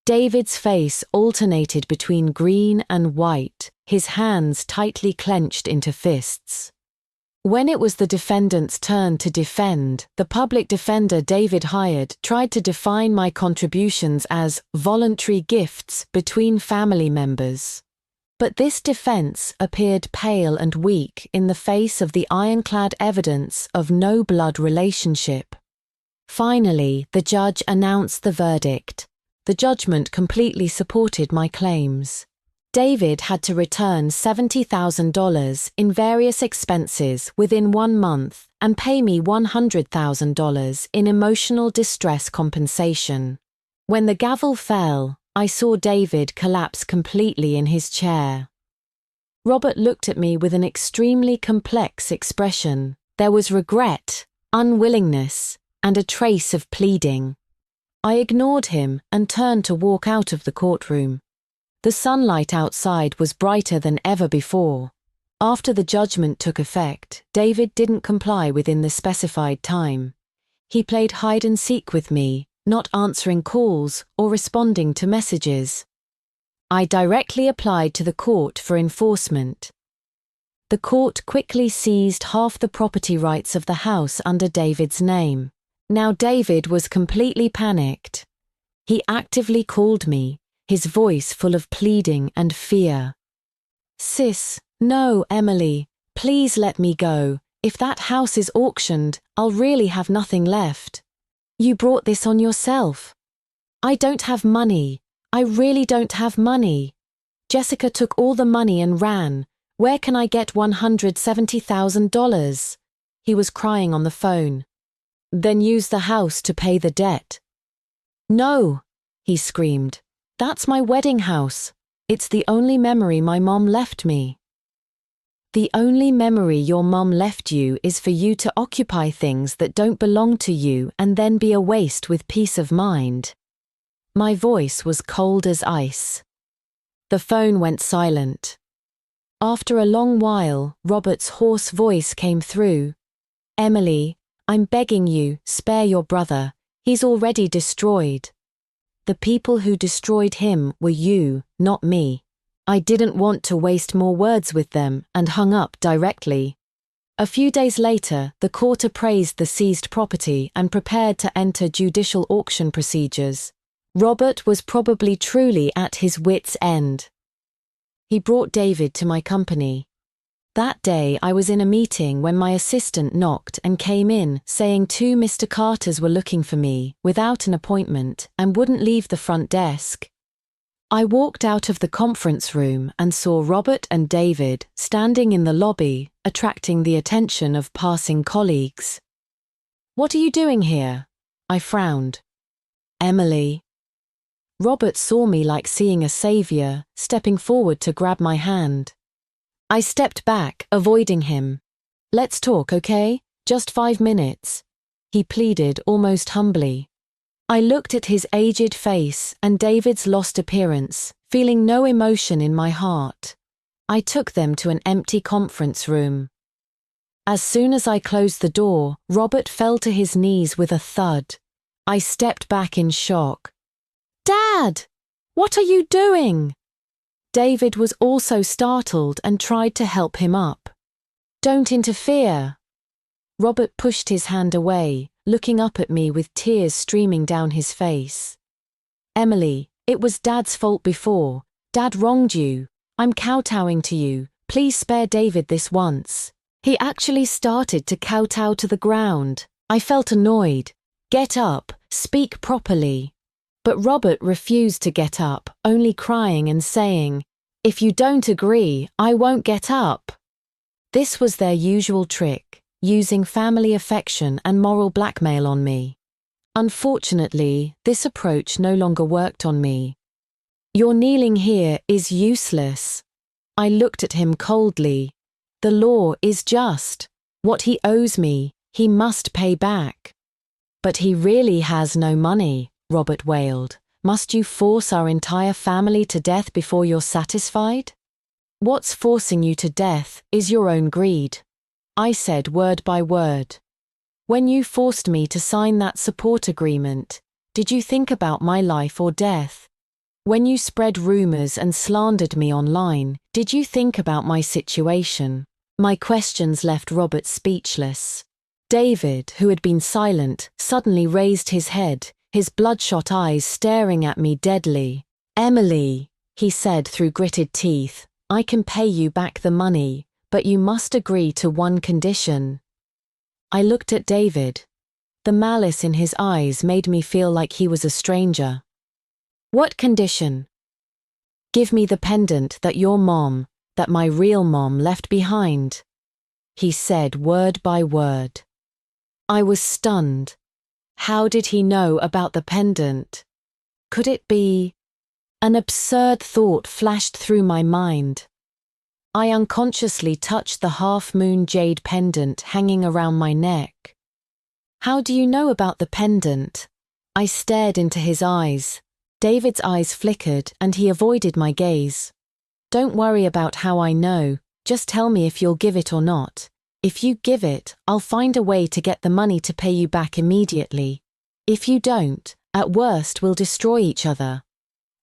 David's face alternated between green and white, his hands tightly clenched into fists. When it was the defendant's turn to defend, the public defender David hired tried to define my contributions as voluntary gifts between family members. But this defense appeared pale and weak in the face of the ironclad evidence of no blood relationship. Finally, the judge announced the verdict. The judgment completely supported my claims. David had to return $70,000 in various expenses within 1 month and pay me $100,000 in emotional distress compensation. When the gavel fell, I saw David collapse completely in his chair. Robert looked at me with an extremely complex expression. There was regret, unwillingness, and a trace of pleading. I ignored him and turned to walk out of the courtroom. The sunlight outside was brighter than ever before. After the judgment took effect, David didn't comply within the specified time. He played hide and seek with me, not answering calls or responding to messages. I directly applied to the court for enforcement. The court quickly seized half the property rights of the house under David's name. Now David was completely panicked. He actively called me, his voice full of pleading and fear. "Sis, no, Emily, please let me go. If that house is auctioned, I'll really have nothing left. You brought this on yourself. I don't have money. I really don't have money. Jessica took all the money and ran. Where can I get $170,000? He was crying on the phone. Then use the house to pay the debt. No, he screamed. That's my wedding house. It's the only memory my mom left me. The only memory your mom left you is for you to occupy things that don't belong to you and then be a waste with peace of mind. My voice was cold as ice. The phone went silent. After a long while, Robert's hoarse voice came through. Emily, I'm begging you, spare your brother. He's already destroyed. The people who destroyed him were you, not me. I didn't want to waste more words with them and hung up directly. A few days later, the court appraised the seized property and prepared to enter judicial auction procedures. Robert was probably truly at his wits' end. He brought David to my company. That day I was in a meeting when my assistant knocked and came in, saying 2 Mr. Carters were looking for me, without an appointment, and wouldn't leave the front desk. I walked out of the conference room and saw Robert and David standing in the lobby, attracting the attention of passing colleagues. "What are you doing here?" I frowned. "Emily." Robert saw me like seeing a savior, stepping forward to grab my hand. I stepped back, avoiding him. "Let's talk, okay? Just 5 minutes," he pleaded almost humbly. I looked at his aged face and David's lost appearance, feeling no emotion in my heart. I took them to an empty conference room. As soon as I closed the door, Robert fell to his knees with a thud. I stepped back in shock. "Dad! What are you doing?" David was also startled and tried to help him up. "Don't interfere." Robert pushed his hand away, looking up at me with tears streaming down his face. "Emily, it was Dad's fault before. Dad wronged you. I'm kowtowing to you. Please spare David this once." He actually started to kowtow to the ground. I felt annoyed. "Get up, speak properly." But Robert refused to get up, only crying and saying, "If you don't agree, I won't get up." This was their usual trick, using family affection and moral blackmail on me. Unfortunately, this approach no longer worked on me. "Your kneeling here is useless." I looked at him coldly. "The law is just. What he owes me, he must pay back." "But he really has no money," Robert wailed. "Must you force our entire family to death before you're satisfied?" "What's forcing you to death is your own greed," I said word by word. "When you forced me to sign that support agreement, did you think about my life or death? When you spread rumors and slandered me online, did you think about my situation?" My questions left Robert speechless. David, who had been silent, suddenly raised his head, his bloodshot eyes staring at me deadly. "Emily," he said through gritted teeth, "I can pay you back the money, but you must agree to one condition." I looked at David. The malice in his eyes made me feel like he was a stranger. "What condition?" "Give me the pendant that your mom, that my real mom left behind," he said word by word. I was stunned. How did he know about the pendant? Could it be? An absurd thought flashed through my mind. I unconsciously touched the half-moon jade pendant hanging around my neck. "How do you know about the pendant?" I stared into his eyes. David's eyes flickered and he avoided my gaze. "Don't worry about how I know, just tell me if you'll give it or not. If you give it, I'll find a way to get the money to pay you back immediately. If you don't, at worst we'll destroy each other.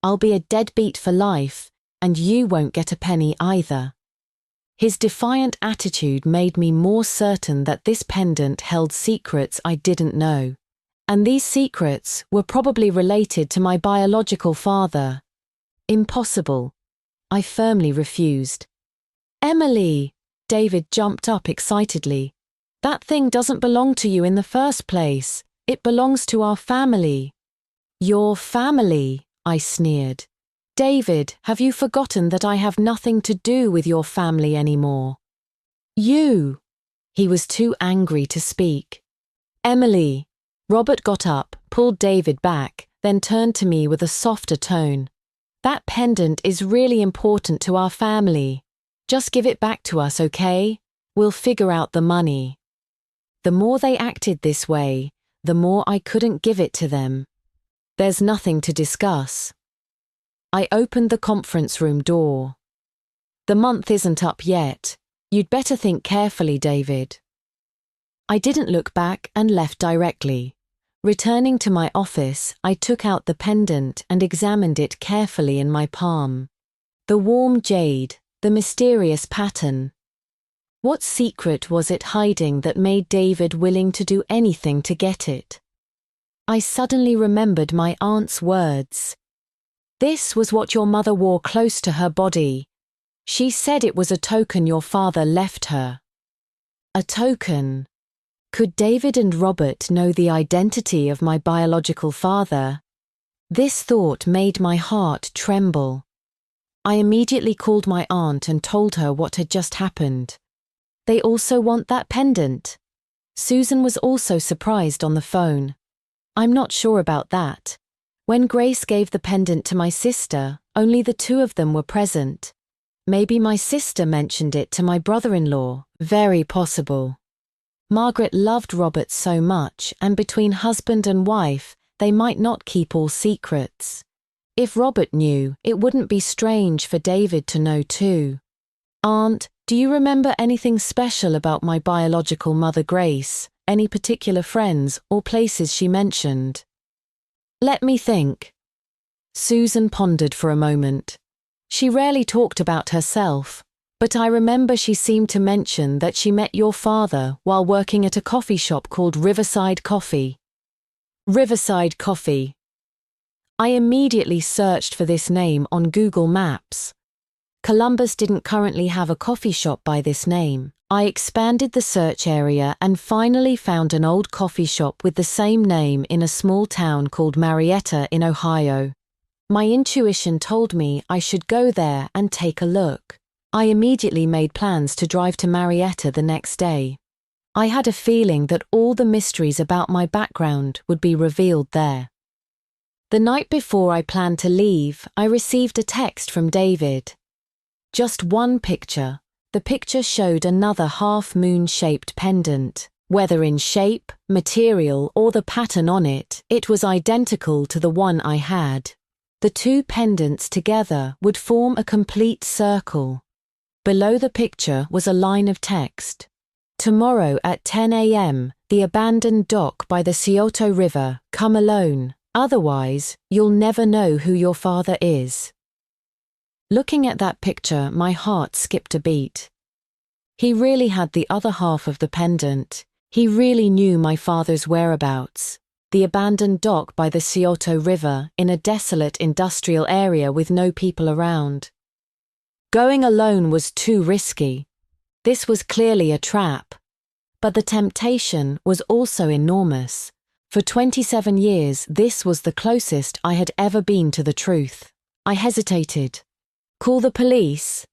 I'll be a deadbeat for life, and you won't get a penny either." His defiant attitude made me more certain that this pendant held secrets I didn't know. And these secrets were probably related to my biological father. Impossible. I firmly refused. "Emily!" David jumped up excitedly. "That thing doesn't belong to you in the first place. It belongs to our family." "Your family?" I sneered. "David, have you forgotten that I have nothing to do with your family anymore?" "You!" He was too angry to speak. "Emily!" Robert got up, pulled David back, then turned to me with a softer tone. "That pendant is really important to our family. Just give it back to us, okay? We'll figure out the money." The more they acted this way, the more I couldn't give it to them. "There's nothing to discuss." I opened the conference room door. "The month isn't up yet. You'd better think carefully, David." I didn't look back and left directly. Returning to my office, I took out the pendant and examined it carefully in my palm. The warm jade, the mysterious pattern. What secret was it hiding that made David willing to do anything to get it? I suddenly remembered my aunt's words. "This was what your mother wore close to her body. She said it was a token your father left her." A token. Could David and Robert know the identity of my biological father? This thought made my heart tremble. I immediately called my aunt and told her what had just happened. "They also want that pendant." Susan was also surprised on the phone. "I'm not sure about that. When Grace gave the pendant to my sister, only the two of them were present. Maybe my sister mentioned it to my brother-in-law. Very possible." Margaret loved Robert so much, and between husband and wife, they might not keep all secrets. If Robert knew, it wouldn't be strange for David to know too. "Aunt, do you remember anything special about my biological mother Grace? Any particular friends or places she mentioned?" "Let me think." Susan pondered for a moment. "She rarely talked about herself, but I remember she seemed to mention that she met your father while working at a coffee shop called Riverside Coffee." Riverside Coffee. I immediately searched for this name on Google Maps. Columbus didn't currently have a coffee shop by this name. I expanded the search area and finally found an old coffee shop with the same name in a small town called Marietta in Ohio. My intuition told me I should go there and take a look. I immediately made plans to drive to Marietta the next day. I had a feeling that all the mysteries about my background would be revealed there. The night before I planned to leave, I received a text from David. Just one picture. The picture showed another half-moon-shaped pendant. Whether in shape, material, or the pattern on it, it was identical to the one I had. The two pendants together would form a complete circle. Below the picture was a line of text. "Tomorrow at 10 a.m., the abandoned dock by the Scioto River, come alone, otherwise, you'll never know who your father is." Looking at that picture, my heart skipped a beat. He really had the other half of the pendant. He really knew my father's whereabouts. The abandoned dock by the Scioto River in a desolate industrial area with no people around. Going alone was too risky. This was clearly a trap. But the temptation was also enormous. For 27 years, this was the closest I had ever been to the truth. I hesitated. Call the police?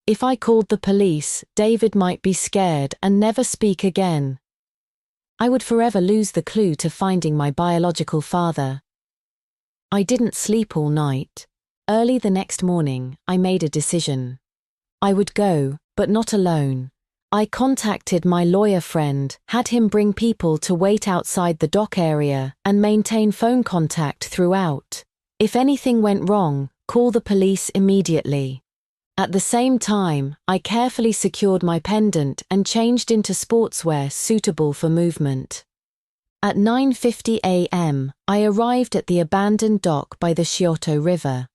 If I called the police, David might be scared and never speak again. I would forever lose the clue to finding my biological father. I didn't sleep all night. Early the next morning, I made a decision. I would go, but not alone. I contacted my lawyer friend, had him bring people to wait outside the dock area, and maintain phone contact throughout. If anything went wrong, call the police immediately. At the same time, I carefully secured my pendant and changed into sportswear suitable for movement. At 9:50 a.m., I arrived at the abandoned dock by the Scioto River.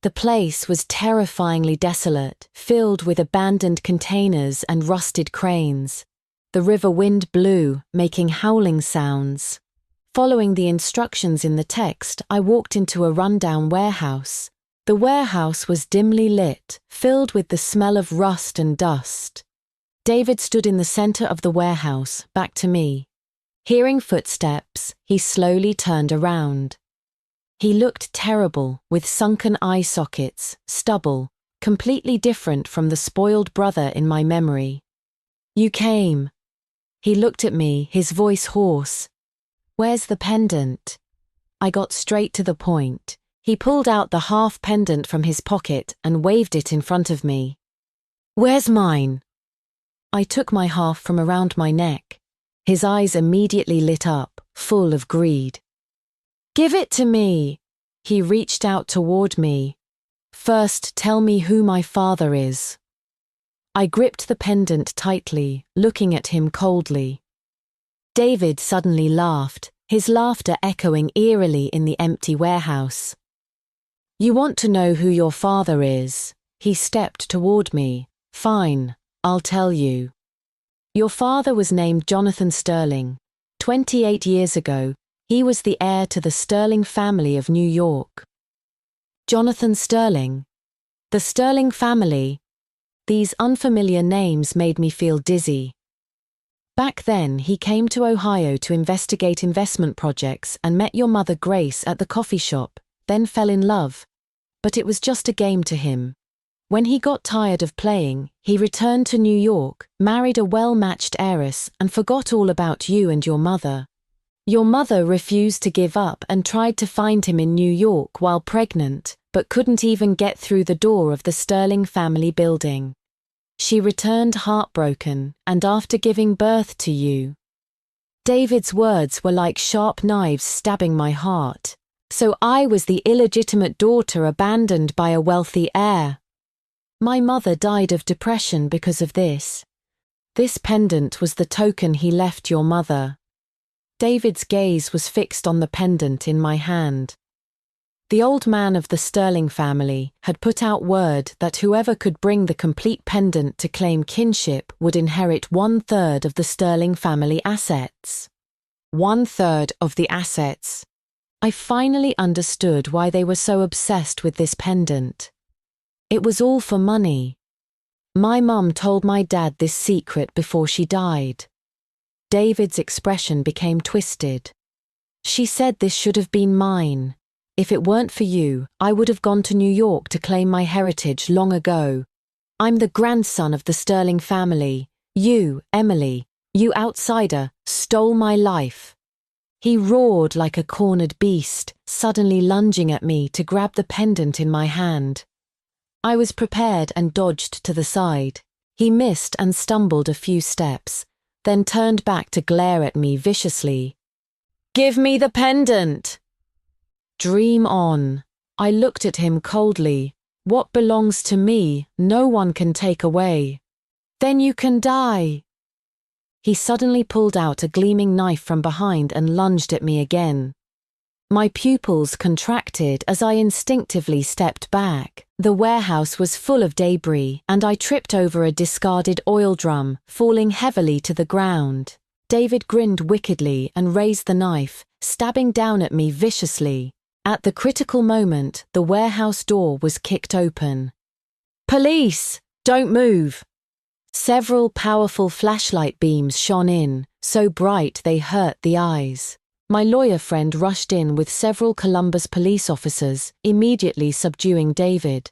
The place was terrifyingly desolate, filled with abandoned containers and rusted cranes. The river wind blew, making howling sounds. Following the instructions in the text, I walked into a rundown warehouse. The warehouse was dimly lit, filled with the smell of rust and dust. David stood in the center of the warehouse, back to me. Hearing footsteps, he slowly turned around. He looked terrible, with sunken eye sockets, stubble, completely different from the spoiled brother in my memory. "You came." He looked at me, his voice hoarse. "Where's the pendant?" I got straight to the point. He pulled out the half pendant from his pocket and waved it in front of me. "Where's mine?" I took my half from around my neck. His eyes immediately lit up, full of greed. "Give it to me!" He reached out toward me. "First, tell me who my father is." I gripped the pendant tightly, looking at him coldly. David suddenly laughed, his laughter echoing eerily in the empty warehouse. You want to know who your father is? He stepped toward me. Fine, I'll tell you. Your father was named Jonathan Sterling. 28 years ago, he was the heir to the Sterling family of New York. Jonathan Sterling? The Sterling family? These unfamiliar names made me feel dizzy. Back then, he came to Ohio to investigate investment projects and met your mother Grace at the coffee shop, then fell in love. But it was just a game to him. When he got tired of playing, he returned to New York, married a well-matched heiress, and forgot all about you and your mother. Your mother refused to give up and tried to find him in New York while pregnant, but couldn't even get through the door of the Sterling family building. She returned heartbroken, and after giving birth to you. David's words were like sharp knives stabbing my heart. So I was the illegitimate daughter abandoned by a wealthy heir. My mother died of depression because of this. This pendant was the token he left your mother. David's gaze was fixed on the pendant in my hand. The old man of the Sterling family had put out word that whoever could bring the complete pendant to claim kinship would inherit 1/3 of the Sterling family assets. 1/3 of the assets. I finally understood why they were so obsessed with this pendant. It was all for money. My mum told my dad this secret before she died. David's expression became twisted. She said this should have been mine. If it weren't for you, I would have gone to New York to claim my heritage long ago. I'm the grandson of the Sterling family. You, Emily, you outsider, stole my life. He roared like a cornered beast, suddenly lunging at me to grab the pendant in my hand. I was prepared and dodged to the side. He missed and stumbled a few steps, then turned back to glare at me viciously. Give me the pendant! Dream on. I looked at him coldly. What belongs to me, no one can take away. Then you can die. He suddenly pulled out a gleaming knife from behind and lunged at me again. My pupils contracted as I instinctively stepped back. The warehouse was full of debris, and I tripped over a discarded oil drum, falling heavily to the ground. David grinned wickedly and raised the knife, stabbing down at me viciously. At the critical moment, the warehouse door was kicked open. Police! Don't move! Several powerful flashlight beams shone in, so bright they hurt the eyes. My lawyer friend rushed in with several Columbus police officers, immediately subduing David.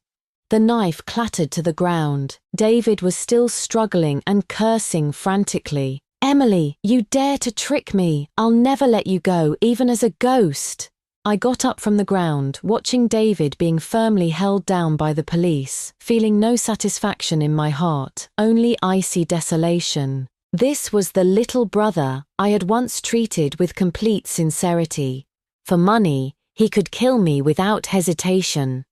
The knife clattered to the ground. David was still struggling and cursing frantically. Emily, you dare to trick me! I'll never let you go, even as a ghost! I got up from the ground, watching David being firmly held down by the police, feeling no satisfaction in my heart, only icy desolation. This was the little brother I had once treated with complete sincerity. For money, he could kill me without hesitation.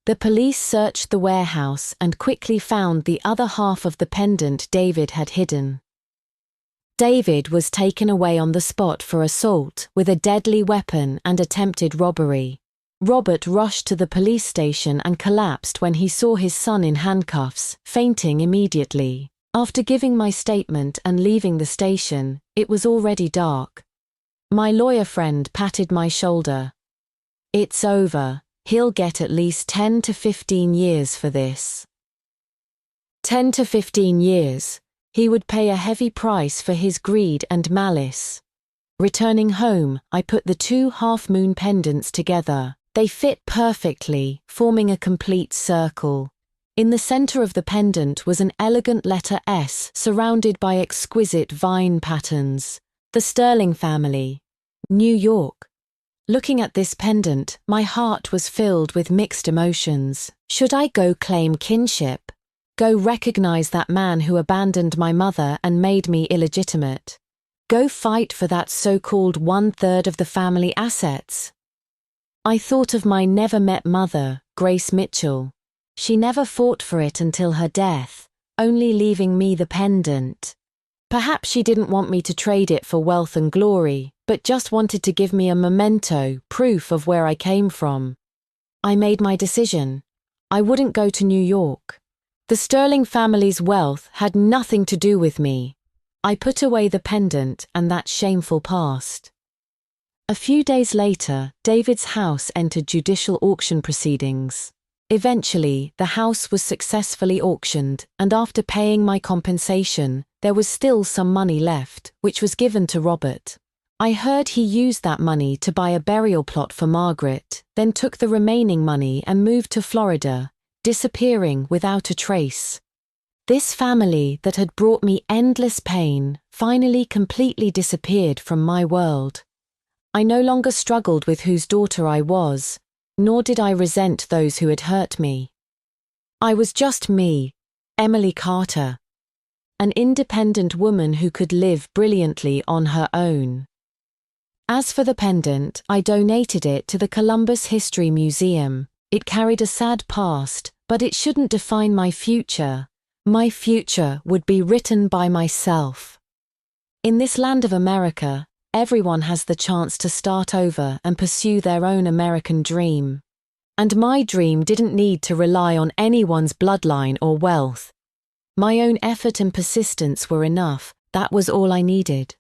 The police searched the warehouse and quickly found the other half of the pendant David had hidden. David was taken away on the spot for assault with a deadly weapon and attempted robbery. Robert rushed to the police station and collapsed when he saw his son in handcuffs, fainting immediately. After giving my statement and leaving the station, it was already dark. My lawyer friend patted my shoulder. It's over. He'll get at least 10 to 15 years for this. 10 to 15 years. He would pay a heavy price for his greed and malice. Returning home, I put the 2 half-moon pendants together. They fit perfectly, forming a complete circle. In the center of the pendant was an elegant letter S surrounded by exquisite vine patterns. The Sterling family. New York. Looking at this pendant, my heart was filled with mixed emotions. Should I go claim kinship? Go recognize that man who abandoned my mother and made me illegitimate? Go fight for that so-called 1/3 of the family assets? I thought of my never-met mother, Grace Mitchell. She never fought for it until her death, only leaving me the pendant. Perhaps she didn't want me to trade it for wealth and glory, but just wanted to give me a memento, proof of where I came from. I made my decision. I wouldn't go to New York. The Sterling family's wealth had nothing to do with me. I put away the pendant and that shameful past. A few days later, David's house entered judicial auction proceedings. Eventually, the house was successfully auctioned, and after paying my compensation, there was still some money left, which was given to Robert. I heard he used that money to buy a burial plot for Margaret, then took the remaining money and moved to Florida, disappearing without a trace. This family that had brought me endless pain finally completely disappeared from my world. I no longer struggled with whose daughter I was, nor did I resent those who had hurt me. I was just me, Emily Carter, an independent woman who could live brilliantly on her own. As for the pendant, I donated it to the Columbus History Museum. It carried a sad past, but it shouldn't define my future. My future would be written by myself. In this land of America, everyone has the chance to start over and pursue their own American dream. And my dream didn't need to rely on anyone's bloodline or wealth. My own effort and persistence were enough. That was all I needed.